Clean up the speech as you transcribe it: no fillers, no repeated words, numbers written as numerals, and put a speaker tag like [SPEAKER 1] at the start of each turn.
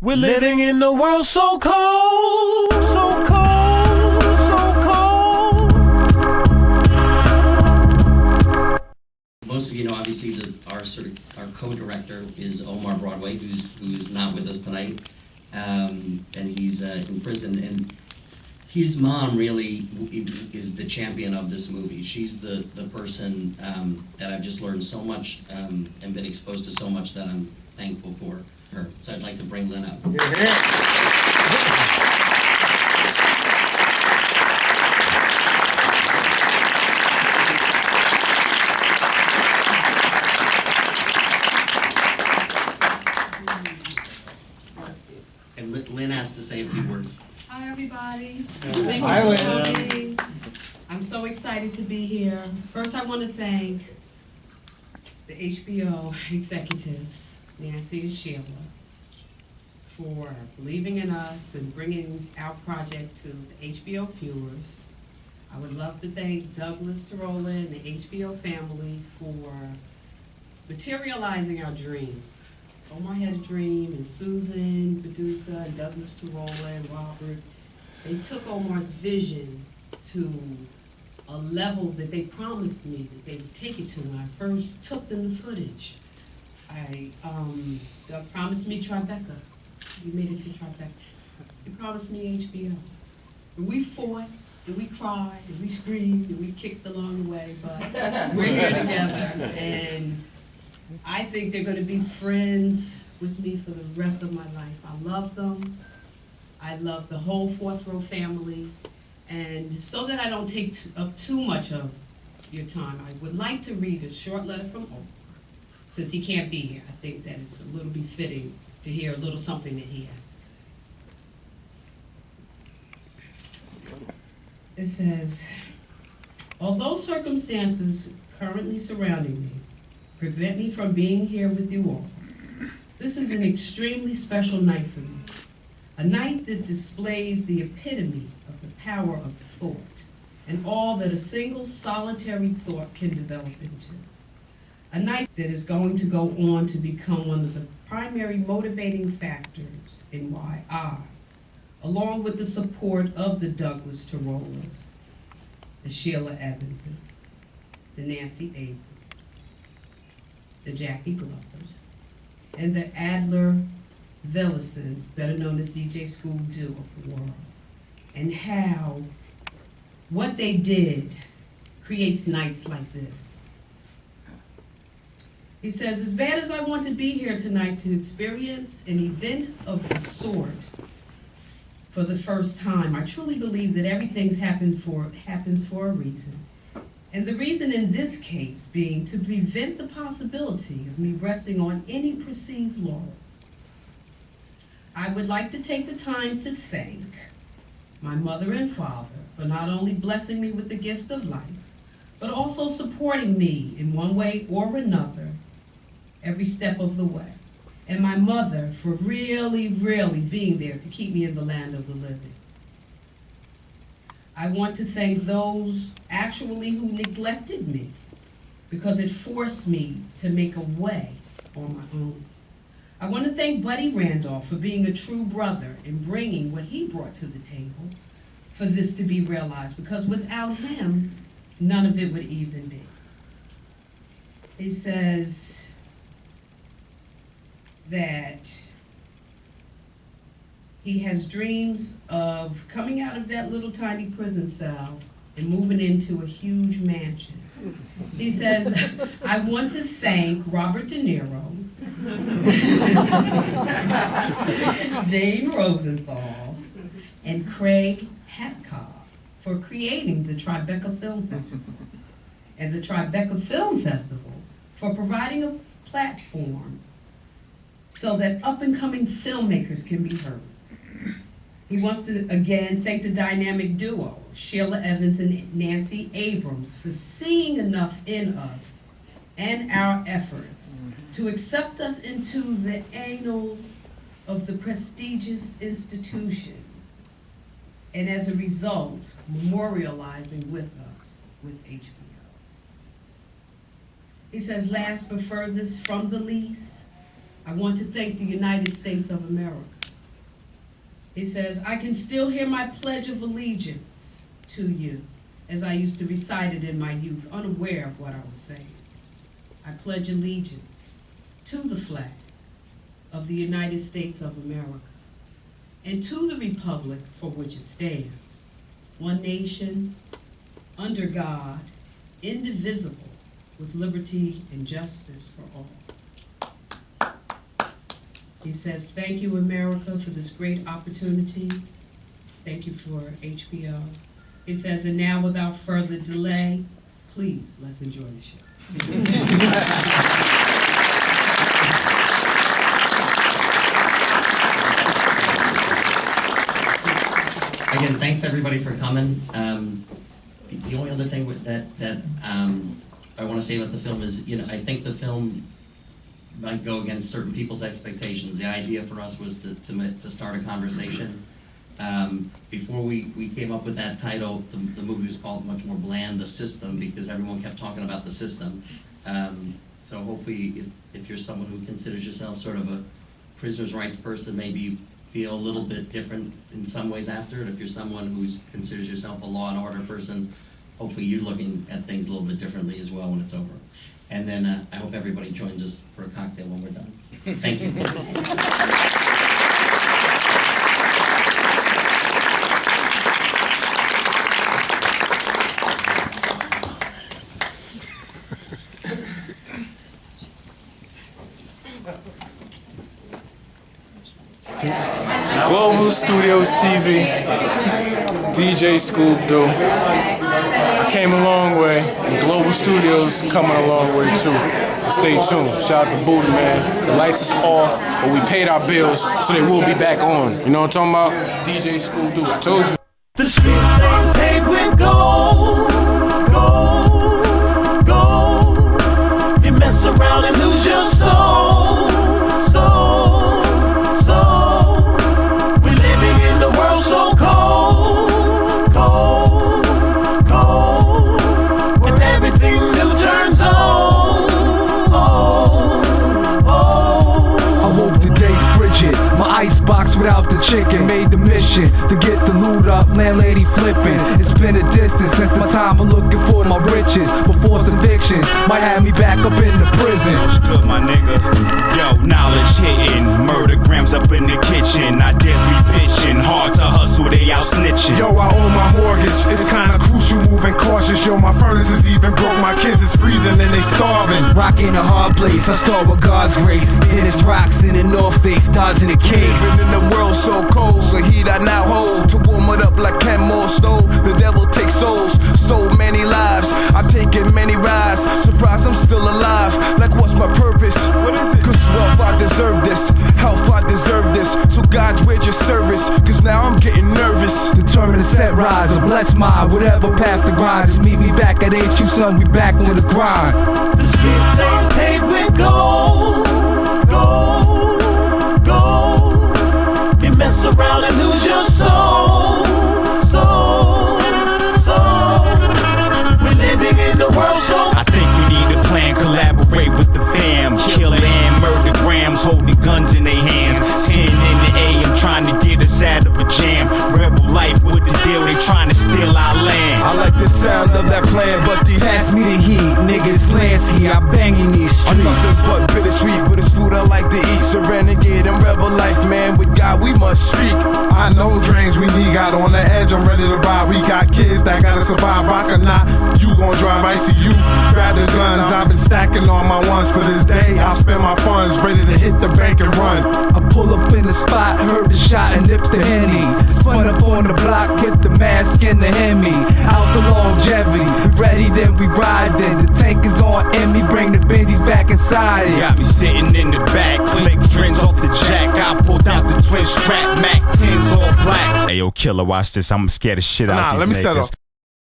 [SPEAKER 1] We're living in a world so cold, so cold, so cold.
[SPEAKER 2] Most of you know, obviously, our co-director is Omar Broadway, who's not with us tonight, and he's in prison. And his mom really is the champion of this movie. She's the person that I've just learned so much and been exposed to so much that I'm thankful for her. So I'd like to bring Lynn up. And Lynn has to say a few words.
[SPEAKER 3] Hi, everybody.
[SPEAKER 4] Hi,
[SPEAKER 3] Lynn. I'm so excited to be here. First, I want to thank the HBO executives, Nancy and Sheila, for believing in us and bringing our project to the HBO viewers. I would love to thank Douglas Tarola and the HBO family for materializing our dream. Omar had a dream, and Susan, Medusa, and Douglas Tarola, and Robert, they took Omar's vision to a level that they promised me that they would take it to when I first took them the footage. Doug promised me Tribeca. We made it to Tribeca. He promised me HBO. And we fought, and we cried, and we screamed, and we kicked along the way, but we're here together, and I think they're going to be friends with me for the rest of my life. I love them. I love the whole Fourth Row family. And so that I don't take up too much of your time, I would like to read a short letter from Omar. Since he can't be here, I think that it's a little befitting to hear a little something that he has to say. It says, although circumstances currently surrounding me prevent me from being here with you all, this is an extremely special night for me. A night that displays the epitome of the power of thought and all that a single solitary thought can develop into. A night that is going to go on to become one of the primary motivating factors in why I, along with the support of the Douglas Tarolas, the Sheila Evanses, the Nancy Abrams, the Jackie Glovers, and the Adler Vellisons, better known as DJ School Do of the world, and how what they did creates nights like this. He says, as bad as I want to be here tonight to experience an event of the sort for the first time, I truly believe that everything happens for a reason. And the reason in this case being to prevent the possibility of me resting on any perceived laurels. I would like to take the time to thank my mother and father for not only blessing me with the gift of life, but also supporting me in one way or another every step of the way. And my mother for really, really being there to keep me in the land of the living. I want to thank those actually who neglected me because it forced me to make a way on my own. I want to thank Buddy Randolph for being a true brother and bringing what he brought to the table for this to be realized, because without him, none of it would even be. He says that he has dreams of coming out of that little tiny prison cell and moving into a huge mansion. He says, I want to thank Robert De Niro, Jane Rosenthal, and Craig Hatkoff for creating the Tribeca Film Festival, and the Tribeca Film Festival for providing a platform so that up-and-coming filmmakers can be heard. He wants to, again, thank the dynamic duo, Sheila Evans and Nancy Abrams, for seeing enough in us and our efforts to accept us into the annals of the prestigious institution, and as a result, memorializing with us with HBO. He says, last but furthest from the least, I want to thank the United States of America He says, I can still hear my pledge of allegiance to you as I used to recite it in my youth, unaware of what I was saying. I pledge allegiance to the flag of the United States of America and to the republic for which it stands, one nation, under God, indivisible, with liberty and justice for all. He says, thank you, America, for this great opportunity. Thank you for HBO. He says, and now without further delay, please, let's enjoy the show.
[SPEAKER 2] Again, thanks everybody for coming. The only other thing that I want to say about the film is, I think the film might go against certain people's expectations. The idea for us was to start a conversation. Before we came up with that title, the movie was called much more bland, The System, because everyone kept talking about the system. So hopefully, if you're someone who considers yourself sort of a prisoner's rights person, maybe feel a little bit different in some ways after it. If you're someone who considers yourself a law and order person, hopefully you're looking at things a little bit differently as well when it's over. And then I hope everybody joins us for a cocktail when we're done. Thank you.
[SPEAKER 1] Global Studios TV, DJ Scoop Do. I came a long way, and Global Studios coming a long way too. So stay tuned. Shout out to Buddha, man. The lights is off, but we paid our bills, so they will be back on. You know what I'm talking about? DJ Scoop Do. I told you.
[SPEAKER 4] The streets ain't paved with gold, gold, gold. You mess around and lose your soul, soul, soul. We're living in the world so cold, cold, cold. When everything new turns on, oh, oh.
[SPEAKER 5] I woke the day frigid, my icebox without the chicken. Made the mission to get the loot up, landlady flipping. It's been a distance since my time of looking for my riches. Before evictions might have me back up in the prison.
[SPEAKER 6] What's good, my nigga? Yo, knowledge hitting, murder grams up in the kitchen. I guess we pitching, hard to hustle, they out snitching.
[SPEAKER 7] Yo, I owe my mortgage, it's kinda crucial, moving cautious. Yo, my furnace is even broke, my kids is freezing and they starving.
[SPEAKER 8] Rocking a hard place, I start with God's grace. Dennis rocks in the North Face, dodging the case.
[SPEAKER 7] Living in the world so cold, so heat I now hold. To warm it up like Kenmore stove, the devil takes souls. So many lives, I've taken many rides. Surprised I'm still alive, like what's my purpose? What is it? Cause wealth, I deserve this. Health, I deserve this. So God's where's your service? Cause now I'm getting nervous.
[SPEAKER 5] Determined to set rise, a blessed mind, whatever path to grind. Just meet me back at HQ, son, we back on the grind.
[SPEAKER 4] The streets ain't paved with gold, gold, gold. You mess around and lose your soul, soul, soul. We're living in the world so
[SPEAKER 6] I think we need a plan, collaborate with the fam. Kill and murder grams, holding guns in their hands. 10 in the AM, trying to get us out of a jam. Rebel life with the deal, they trying to steal our land.
[SPEAKER 7] I like the sound of that plan, but these
[SPEAKER 8] Pass me the heat, niggas Lansky, I bang in these
[SPEAKER 7] are nothing
[SPEAKER 8] streets.
[SPEAKER 7] but bittersweet, but it's food I like to eat. So renegade and rebel life, man, with God we must speak. I know drains we need, got on the edge, I'm ready to ride. We got kids that gotta survive, rock or not. You gon' drive, I see you, grab the guns. I've been stacking on my ones for this day. I'll spend my funds, ready to hit the bank and run.
[SPEAKER 5] I pull up in the spot, heard the shot and nips the Henny. Spun up on the block, hit the mask in the Hemi. Out the longevity, we ready then we ride then. The tank is on Emmy, bring the Benjis back inside it.
[SPEAKER 6] Got me sitting in the back, click trends off the jack. I pulled out the twin strap, Mac 10s all black. Ayo, killer, watch this, I'm scared of shit out these
[SPEAKER 7] Let me
[SPEAKER 6] niggas.
[SPEAKER 7] set up.